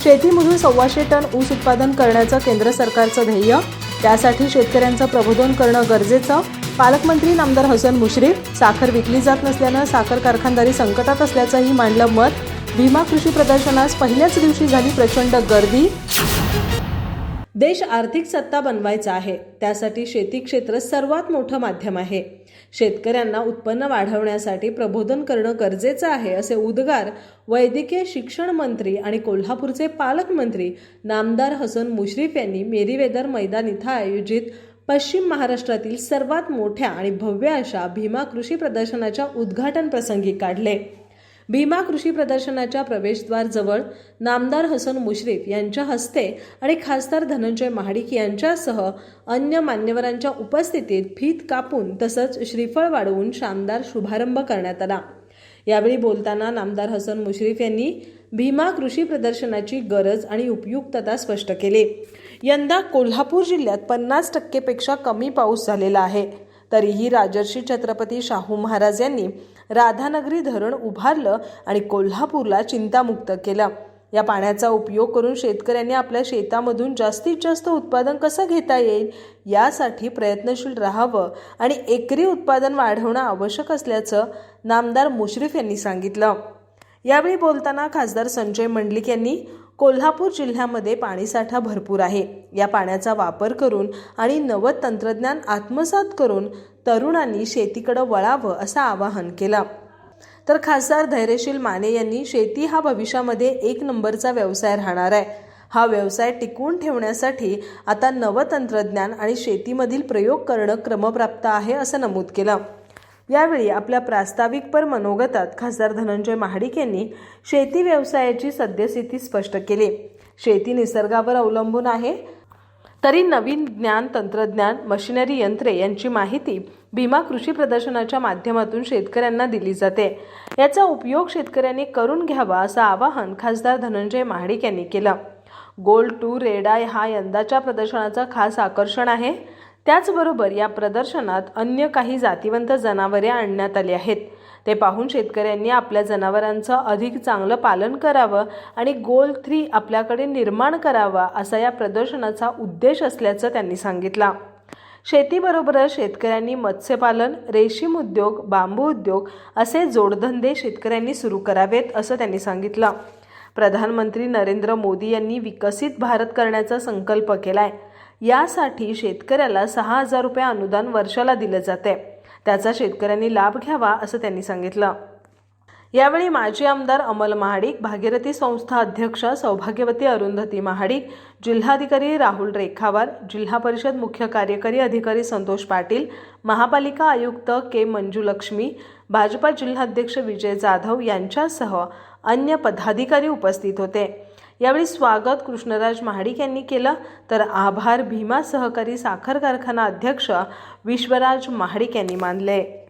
शेतीमधून 125 टन ऊस उत्पादन करण्याचं केंद्र सरकारचं ध्येय, त्यासाठी शेतकऱ्यांचं प्रबोधन करणं गरजेचं. पालकमंत्री नामदार हसन मुश्रीफ. साखर विकली जात नसल्यानं साखर कारखानदारी संकटात असल्याचंही मांडलं मत. भीमा कृषी प्रदर्शनास पहिल्याच दिवशी झाली प्रचंड गर्दी. देश आर्थिक सत्ता बनवायचा आहे, त्यासाठी शेती क्षेत्र सर्वात मोठं माध्यम आहे. शेतकऱ्यांना उत्पन्न वाढवण्यासाठी प्रबोधन करणं गरजेचं आहे, असे उद्गार वैद्यकीय शिक्षण मंत्री आणि कोल्हापूरचे पालकमंत्री नामदार हसन मुश्रीफ यांनी मेरीवेदर मैदान इथं आयोजित पश्चिम महाराष्ट्रातील सर्वात मोठ्या आणि भव्य अशा भीमा कृषी प्रदर्शनाच्या उद्घाटन प्रसंगी काढले. भीमा कृषी प्रदर्शनाच्या प्रवेशद्वारजवळ नामदार हसन मुश्रीफ यांच्या हस्ते आणि खासदार धनंजय महाडिक यांच्यासह अन्य मान्यवरांच्या उपस्थितीत फीत कापून तसंच श्रीफळ वाढवून शानदार शुभारंभ करण्यात आला. यावेळी बोलताना नामदार हसन मुश्रीफ यांनी भीमा कृषी प्रदर्शनाची गरज आणि उपयुक्तता स्पष्ट केली. यंदा कोल्हापूर जिल्ह्यात 50% पेक्षा कमी पाऊस झालेला आहे. तरीही राजर्षी छत्रपती शाहू महाराज यांनी राधानगरी धरण उभारलं आणि कोल्हापूरला चिंतामुक्त केलं. या पाण्याचा उपयोग करून शेतकऱ्यांनी आपल्या शेतामधून जास्तीत जास्त उत्पादन कसं घेता येईल यासाठी प्रयत्नशील राहावं आणि एकरी उत्पादन वाढवणं आवश्यक असल्याचं नामदार मुश्रीफ यांनी सांगितलं. यावेळी बोलताना खासदार संजय मंडलिक यांनी कोल्हापूर जिल्ह्यामध्ये पाणीसाठा भरपूर आहे. या पाण्याचा वापर करून आणि नवं तंत्रज्ञान आत्मसात करून तरुणांनी शेतीकडे वळावं असं आवाहन केलं. तर खासदार धैर्यशील माने यांनी शेती हा भविष्यामध्ये 1 नंबरचा व्यवसाय राहणार आहे. हा व्यवसाय टिकवून ठेवण्यासाठी आता नवं तंत्रज्ञान आणि शेतीमधील प्रयोग करणं क्रमप्राप्त आहे असं नमूद केलं. यावेळी आपल्या प्रास्ताविकपर मनोगतात खासदार धनंजय महाडिक यांनी शेती व्यवसायाची सद्यस्थिती स्पष्ट केली. शेती निसर्गावर अवलंबून आहे, तरी नवीन ज्ञान, तंत्रज्ञान, मशिनरी, यंत्रे यांची माहिती भीमा कृषी प्रदर्शनाच्या माध्यमातून शेतकऱ्यांना दिली जाते. याचा उपयोग शेतकऱ्यांनी करून घ्यावा असं आवाहन खासदार धनंजय महाडिक यांनी केलं. गोल टू रेड आय हा यंदाच्या प्रदर्शनाचा खास आकर्षण आहे. त्याचबरोबर या प्रदर्शनात अन्य काही जातिवंत जनावरे आणण्यात आली आहेत. ते पाहून शेतकऱ्यांनी आपल्या जनावरांचं अधिक चांगलं पालन करावं आणि गोल 3 आपल्याकडे निर्माण करावा असा या प्रदर्शनाचा उद्देश असल्याचं त्यांनी सांगितलं. शेतीबरोबरच शेतकऱ्यांनी मत्स्यपालन, रेशीम उद्योग, बांबू उद्योग असे जोडधंदे शेतकऱ्यांनी सुरू करावेत असं त्यांनी सांगितलं. प्रधानमंत्री नरेंद्र मोदी यांनी विकसित भारत करण्याचा संकल्प केलाय. यासाठी शेतकऱ्याला 6,000 रुपये अनुदान वर्षाला दिलं जाते. त्याचा शेतकऱ्यांनी लाभ घ्यावा असं त्यांनी सांगितलं. यावेळी माजी आमदार अमल महाडिक, भागीरथी संस्था अध्यक्षा सौभाग्यवती अरुंधती महाडिक, जिल्हाधिकारी राहुल रेखावार, जिल्हा परिषद मुख्य कार्यकारी अधिकारी संतोष पाटील, महापालिका आयुक्त के मंजुलक्ष्मी, भाजपा जिल्हाध्यक्ष विजय जाधव यांच्यासह अन्य पदाधिकारी उपस्थित होते. यावेळी स्वागत कृष्णराज महाडिक यांनी केलं, तर आभार भीमा सहकारी साखर कारखाना अध्यक्ष विश्वराज महाडिक यांनी मानले.